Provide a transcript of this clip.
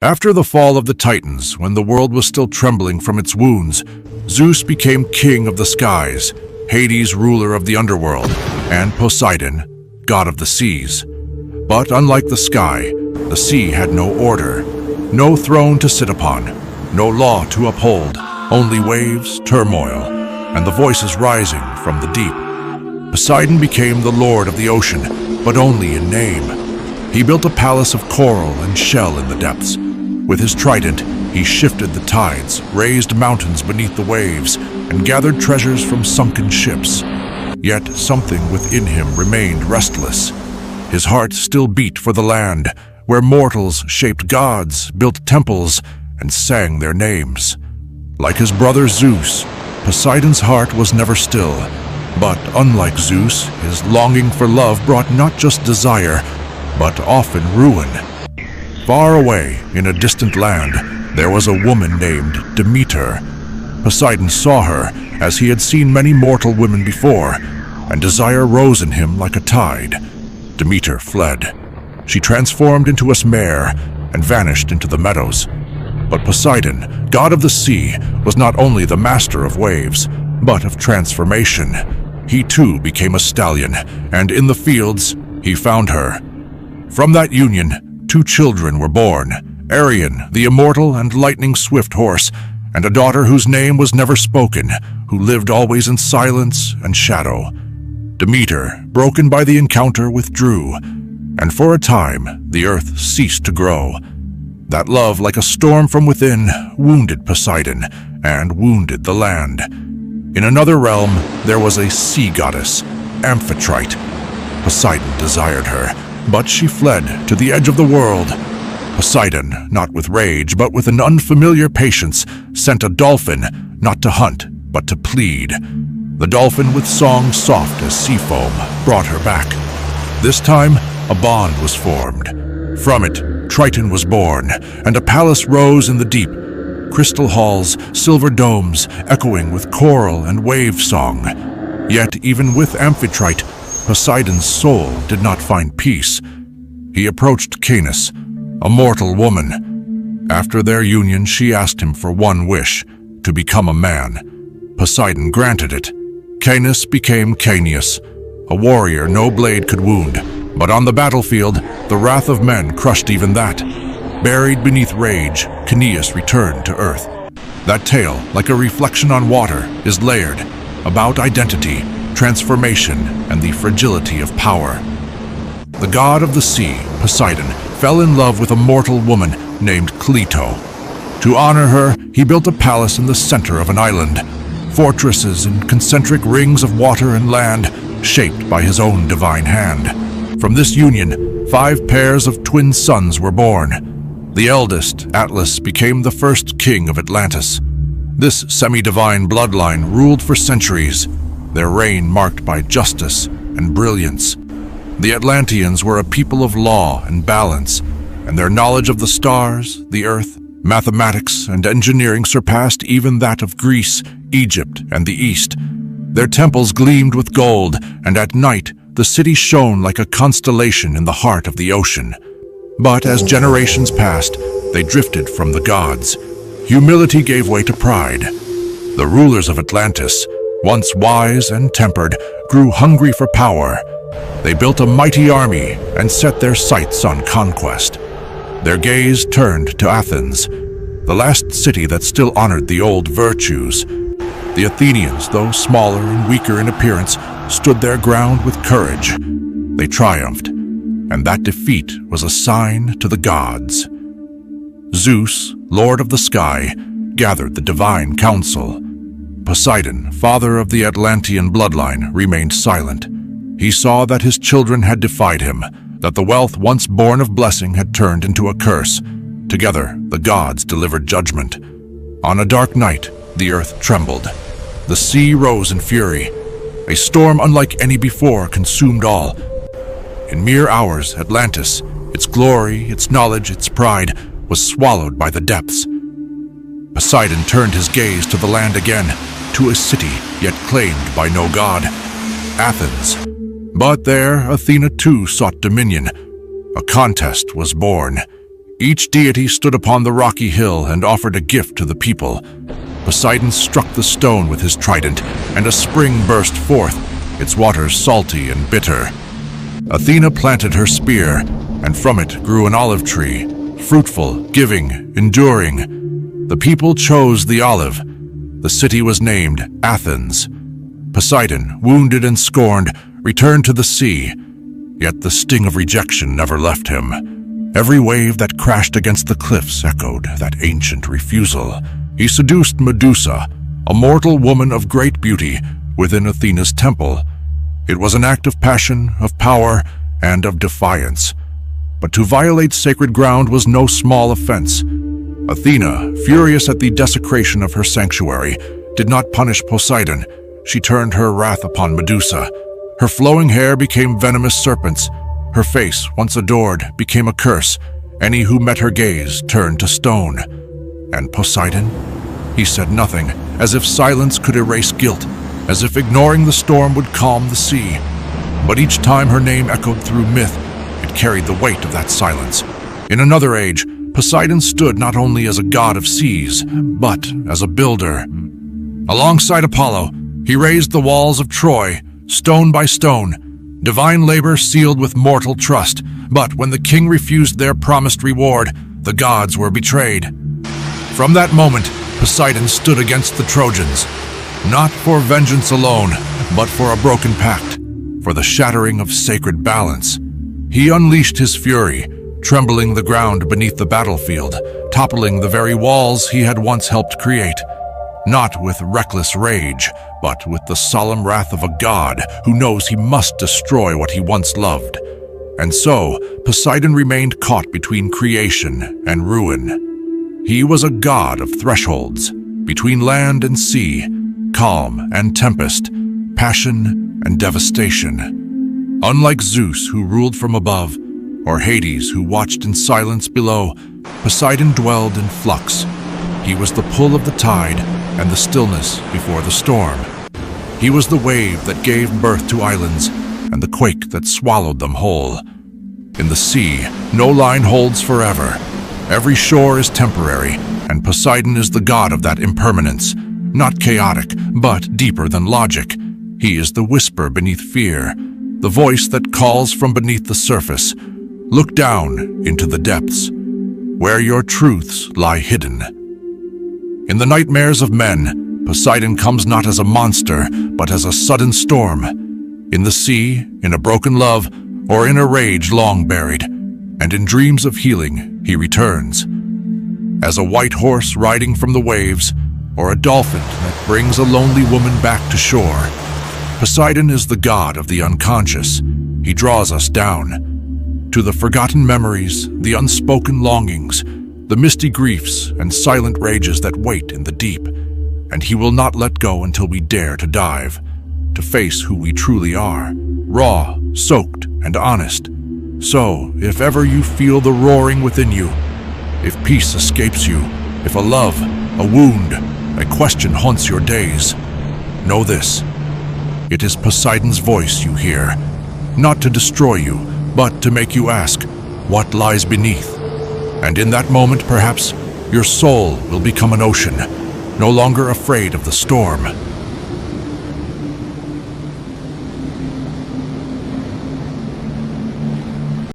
After the fall of the Titans, when the world was still trembling from its wounds, Zeus became king of the skies, Hades ruler of the underworld, and Poseidon, god of the seas. But unlike the sky, the sea had no order, no throne to sit upon, no law to uphold, only waves, turmoil, and the voices rising from the deep. Poseidon became the lord of the ocean, but only in name. He built a palace of coral and shell in the depths. With his trident, he shifted the tides, raised mountains beneath the waves, and gathered treasures from sunken ships. Yet something within him remained restless. His heart still beat for the land, where mortals shaped gods, built temples, and sang their names. Like his brother Zeus, Poseidon's heart was never still. But unlike Zeus, his longing for love brought not just desire, but often ruin. Far away, in a distant land, there was a woman named Demeter. Poseidon saw her, as he had seen many mortal women before, and desire rose in him like a tide. Demeter fled. She transformed into a mare and vanished into the meadows. But Poseidon, god of the sea, was not only the master of waves, but of transformation. He too became a stallion, and in the fields he found her. From that union, 2 children were born, Arion, the immortal and lightning-swift horse, and a daughter whose name was never spoken, who lived always in silence and shadow. Demeter, broken by the encounter, withdrew, and for a time the earth ceased to grow. That love, like a storm from within, wounded Poseidon and wounded the land. In another realm, there was a sea goddess, Amphitrite. Poseidon desired her, but she fled to the edge of the world. Poseidon, not with rage, but with an unfamiliar patience, sent a dolphin, not to hunt, but to plead. The dolphin, with song soft as sea foam, brought her back. This time, a bond was formed. From it, Triton was born, and a palace rose in the deep. Crystal halls, silver domes, echoing with choral and wave song. Yet, even with Amphitrite, Poseidon's soul did not find peace. He approached Canis, a mortal woman. After their union, she asked him for one wish, to become a man. Poseidon granted it. Canis became Caeneus, a warrior no blade could wound. But on the battlefield, the wrath of men crushed even that. Buried beneath rage, Caeneus returned to earth. That tale, like a reflection on water, is layered, about identity, transformation, and the fragility of power. The god of the sea, Poseidon, fell in love with a mortal woman named Cleito. To honor her, he built a palace in the center of an island, fortresses in concentric rings of water and land, shaped by his own divine hand. From this union, 5 pairs of twin sons were born. The eldest, Atlas, became the first king of Atlantis. This semi-divine bloodline ruled for centuries, their reign marked by justice and brilliance. The Atlanteans were a people of law and balance, and their knowledge of the stars, the earth, mathematics, and engineering surpassed even that of Greece, Egypt, and the East. Their temples gleamed with gold, and at night the city shone like a constellation in the heart of the ocean. But as generations passed, they drifted from the gods. Humility gave way to pride. The rulers of Atlantis, once wise and tempered, grew hungry for power. They built a mighty army and set their sights on conquest. Their gaze turned to Athens, the last city that still honored the old virtues. The Athenians, though smaller and weaker in appearance, stood their ground with courage. They triumphed, and that defeat was a sign to the gods. Zeus, lord of the sky, gathered the divine council. Poseidon, father of the Atlantean bloodline, remained silent. He saw that his children had defied him, that the wealth once born of blessing had turned into a curse. Together, the gods delivered judgment. On a dark night, the earth trembled. The sea rose in fury. A storm unlike any before consumed all. In mere hours, Atlantis, its glory, its knowledge, its pride, was swallowed by the depths. Poseidon turned his gaze to the land again, to a city yet claimed by no god, Athens. But there, Athena too sought dominion. A contest was born. Each deity stood upon the rocky hill and offered a gift to the people. Poseidon struck the stone with his trident, and a spring burst forth, its waters salty and bitter. Athena planted her spear, and from it grew an olive tree, fruitful, giving, enduring. The people chose the olive. The city was named Athens. Poseidon, wounded and scorned, returned to the sea, yet the sting of rejection never left him. Every wave that crashed against the cliffs echoed that ancient refusal. He seduced Medusa, a mortal woman of great beauty, within Athena's temple. It was an act of passion, of power, and of defiance. But to violate sacred ground was no small offense. Athena, furious at the desecration of her sanctuary, did not punish Poseidon. She turned her wrath upon Medusa. Her flowing hair became venomous serpents. Her face, once adored, became a curse. Any who met her gaze turned to stone. And Poseidon? He said nothing, as if silence could erase guilt, as if ignoring the storm would calm the sea. But each time her name echoed through myth, it carried the weight of that silence. In another age, Poseidon stood not only as a god of seas, but as a builder. Alongside Apollo, he raised the walls of Troy, stone by stone, divine labor sealed with mortal trust. But when the king refused their promised reward, the gods were betrayed. From that moment, Poseidon stood against the Trojans, not for vengeance alone, but for a broken pact, for the shattering of sacred balance. He unleashed his fury, trembling the ground beneath the battlefield, toppling the very walls he had once helped create. Not with reckless rage, but with the solemn wrath of a god who knows he must destroy what he once loved. And so, Poseidon remained caught between creation and ruin. He was a god of thresholds, between land and sea, calm and tempest, passion and devastation. Unlike Zeus, who ruled from above, or Hades, who watched in silence below, Poseidon dwelled in flux. He was the pull of the tide and the stillness before the storm. He was the wave that gave birth to islands and the quake that swallowed them whole. In the sea, no line holds forever. Every shore is temporary, and Poseidon is the god of that impermanence. Not chaotic, but deeper than logic. He is the whisper beneath fear, the voice that calls from beneath the surface. Look down into the depths, where your truths lie hidden. In the nightmares of men, Poseidon comes not as a monster, but as a sudden storm. In the sea, in a broken love, or in a rage long buried, and in dreams of healing, he returns. As a white horse riding from the waves, or a dolphin that brings a lonely woman back to shore. Poseidon is the god of the unconscious. He draws us down to the forgotten memories, the unspoken longings, the misty griefs and silent rages that wait in the deep. And he will not let go until we dare to dive, to face who we truly are, raw, soaked, and honest. So, if ever you feel the roaring within you, if peace escapes you, if a love, a wound, a question haunts your days, know this: it is Poseidon's voice you hear, not to destroy you, but to make you ask, what lies beneath? And in that moment, perhaps, your soul will become an ocean, no longer afraid of the storm,